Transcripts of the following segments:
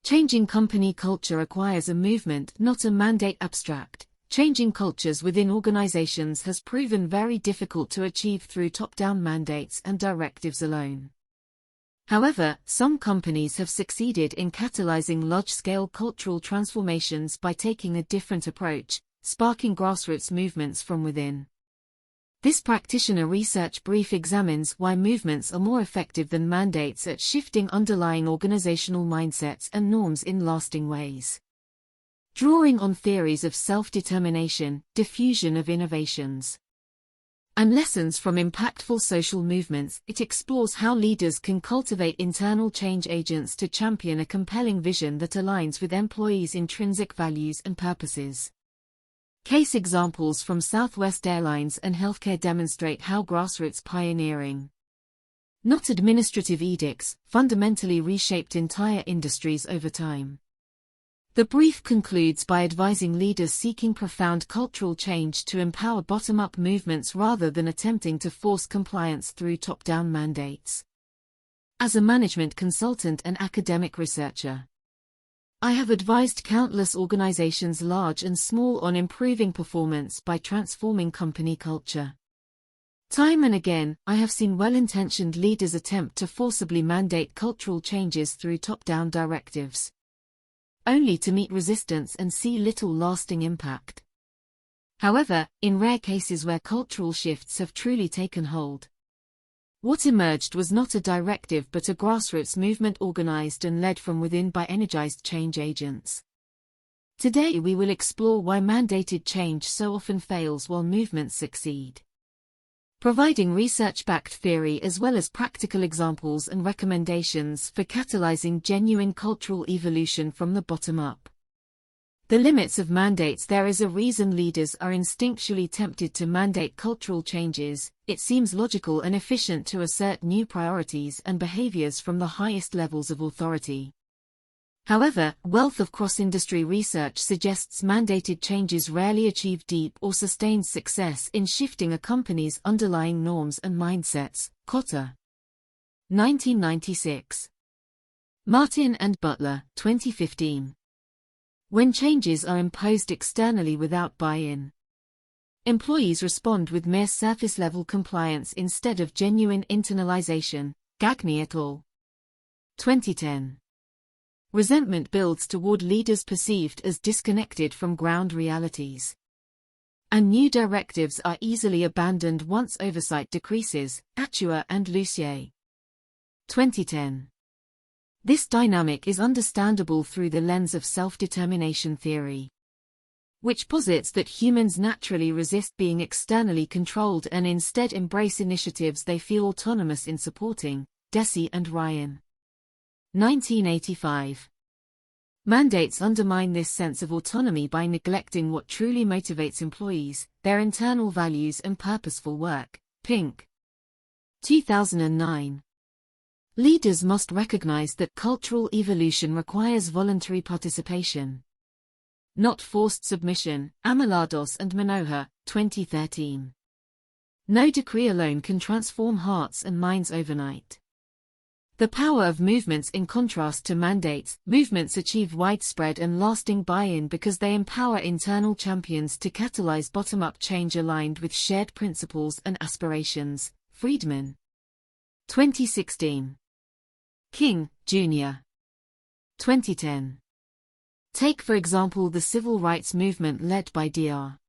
Changing company culture requires a movement, not a mandate. Abstract. Changing cultures within organizations has proven very difficult to achieve through top-down mandates and directives alone. However, some companies have succeeded in catalyzing large-scale cultural transformations by taking a different approach, sparking grassroots movements from within. This practitioner research brief examines why movements are more effective than mandates at shifting underlying organizational mindsets and norms in lasting ways. Drawing on theories of self-determination, diffusion of innovations, and lessons from impactful social movements, it explores how leaders can cultivate internal change agents to champion a compelling vision that aligns with employees' intrinsic values and purposes. Case examples from Southwest Airlines and healthcare demonstrate how grassroots pioneering, not administrative edicts, fundamentally reshaped entire industries over time. The brief concludes by advising leaders seeking profound cultural change to empower bottom-up movements rather than attempting to force compliance through top-down mandates. As a management consultant and academic researcher, I have advised countless organizations large and small on improving performance by transforming company culture. Time and again, I have seen well-intentioned leaders attempt to forcibly mandate cultural changes through top-down directives, only to meet resistance and see little lasting impact. However, in rare cases where cultural shifts have truly taken hold, what emerged was not a directive but a grassroots movement organized and led from within by energized change agents. Today we will explore why mandated change so often fails while movements succeed, providing research-backed theory as well as practical examples and recommendations for catalyzing genuine cultural evolution from the bottom up. The limits of mandates. There is a reason leaders are instinctually tempted to mandate cultural changes. It seems logical and efficient to assert new priorities and behaviors from the highest levels of authority. However, wealth of cross-industry research suggests mandated changes rarely achieve deep or sustained success in shifting a company's underlying norms and mindsets. Cotter, 1996. Martin and Butler, 2015. When changes are imposed externally without buy-in, employees respond with mere surface-level compliance instead of genuine internalization. Gagne et al. 2010. Resentment builds toward leaders perceived as disconnected from ground realities, and new directives are easily abandoned once oversight decreases. Achua and Lucier, 2010. This dynamic is understandable through the lens of self-determination theory, which posits that humans naturally resist being externally controlled and instead embrace initiatives they feel autonomous in supporting. Deci and Ryan, 1985. Mandates undermine this sense of autonomy by neglecting what truly motivates employees, their internal values and purposeful work. Pink, 2009. Leaders must recognize that cultural evolution requires voluntary participation, not forced submission. Amalados and Manohar, 2013. No decree alone can transform hearts and minds overnight. The power of movements. In contrast to mandates, movements achieve widespread and lasting buy-in because they empower internal champions to catalyze bottom-up change aligned with shared principles and aspirations. Friedman, 2016. King, Jr., 2010. Take for example the civil rights movement led by Dr.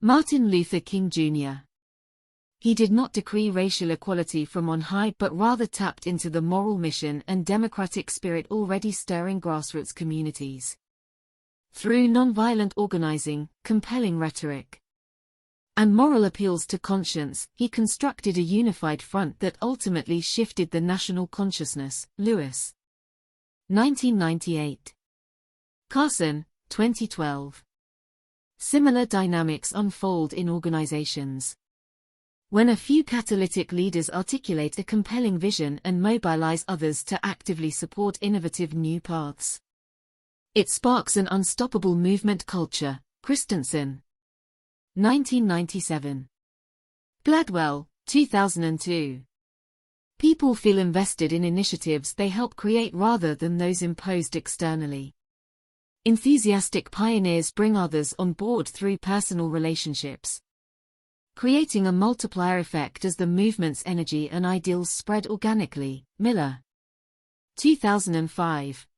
Martin Luther King Jr. He did not decree racial equality from on high but rather tapped into the moral mission and democratic spirit already stirring grassroots communities. Through nonviolent organizing, compelling rhetoric, and moral appeals to conscience, he constructed a unified front that ultimately shifted the national consciousness. Lewis, 1998. Carson, 2012. Similar dynamics unfold in organizations. When a few catalytic leaders articulate a compelling vision and mobilize others to actively support innovative new paths, it sparks an unstoppable movement culture. Christensen, 1997. Gladwell, 2002. People feel invested in initiatives they help create rather than those imposed externally. Enthusiastic pioneers bring others on board through personal relationships, creating a multiplier effect as the movement's energy and ideals spread organically. Miller, 2005.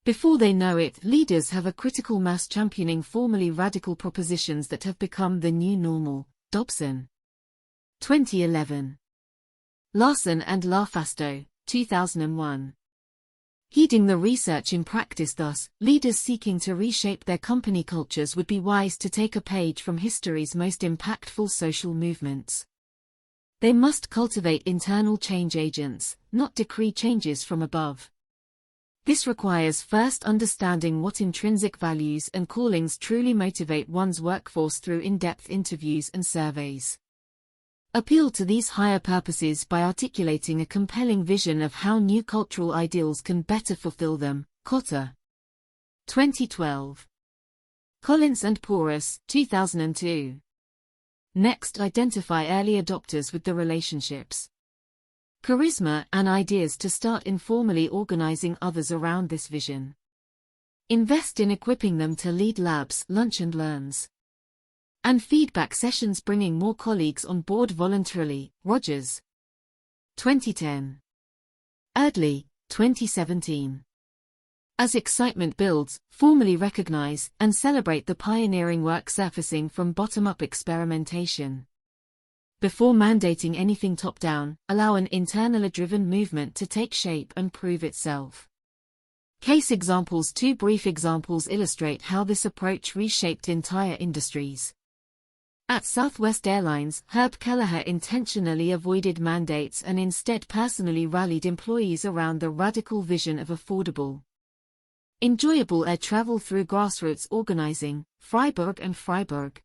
Before they know it, leaders have a critical mass championing formerly radical propositions that have become the new normal. Dobson, 2011. Larson and LaFasto, 2001. Heeding the research in practice. Thus, leaders seeking to reshape their company cultures would be wise to take a page from history's most impactful social movements. They must cultivate internal change agents, not decree changes from above. This requires first understanding what intrinsic values and callings truly motivate one's workforce through in-depth interviews and surveys. Appeal to these higher purposes by articulating a compelling vision of how new cultural ideals can better fulfill them. Cotter, 2012. Collins and Porras, 2002. Next, identify early adopters with the relationships, charisma, and ideas to start informally organizing others around this vision. Invest in equipping them to lead labs, lunch and learns, and feedback sessions, bringing more colleagues on board voluntarily. Rogers, 2010. Erdley, 2017. As excitement builds, formally recognize and celebrate the pioneering work surfacing from bottom-up experimentation. Before mandating anything top-down, allow an internally-driven movement to take shape and prove itself. Case examples. Two brief examples illustrate how this approach reshaped entire industries. At Southwest Airlines, Herb Kelleher intentionally avoided mandates and instead personally rallied employees around the radical vision of affordable, enjoyable air travel through grassroots organizing. Freiburg and Freiburg,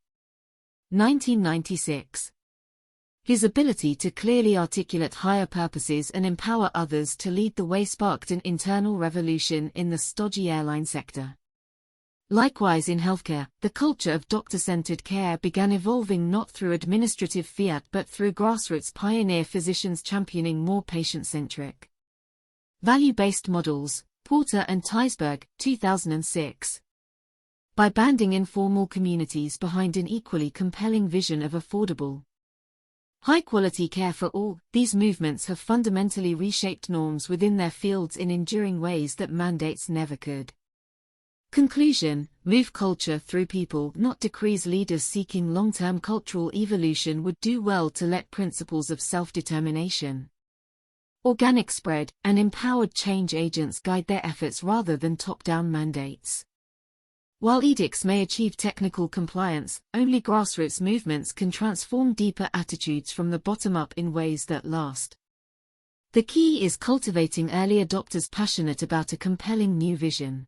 1996. His ability to clearly articulate higher purposes and empower others to lead the way sparked an internal revolution in the stodgy airline sector. Likewise, in healthcare, the culture of doctor-centered care began evolving not through administrative fiat but through grassroots pioneer physicians championing more patient-centric, value-based models. Porter and Teisberg, 2006. By banding informal communities behind an equally compelling vision of affordable, high-quality care for all, these movements have fundamentally reshaped norms within their fields in enduring ways that mandates never could. Conclusion: move culture through people, not decrees. Leaders seeking long-term cultural evolution would do well to let principles of self-determination, organic spread, and empowered change agents guide their efforts rather than top-down mandates. While edicts may achieve technical compliance, only grassroots movements can transform deeper attitudes from the bottom up in ways that last. The key is cultivating early adopters passionate about a compelling new vision,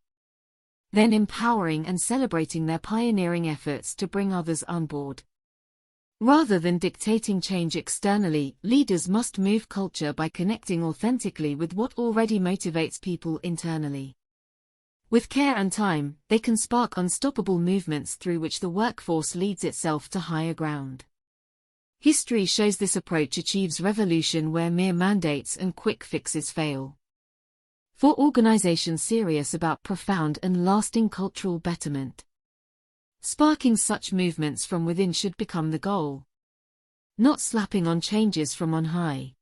then empowering and celebrating their pioneering efforts to bring others on board. Rather than dictating change externally, leaders must move culture by connecting authentically with what already motivates people internally. With care and time, they can spark unstoppable movements through which the workforce leads itself to higher ground. History shows this approach achieves revolution where mere mandates and quick fixes fail. For organizations serious about profound and lasting cultural betterment, sparking such movements from within should become the goal, not slapping on changes from on high.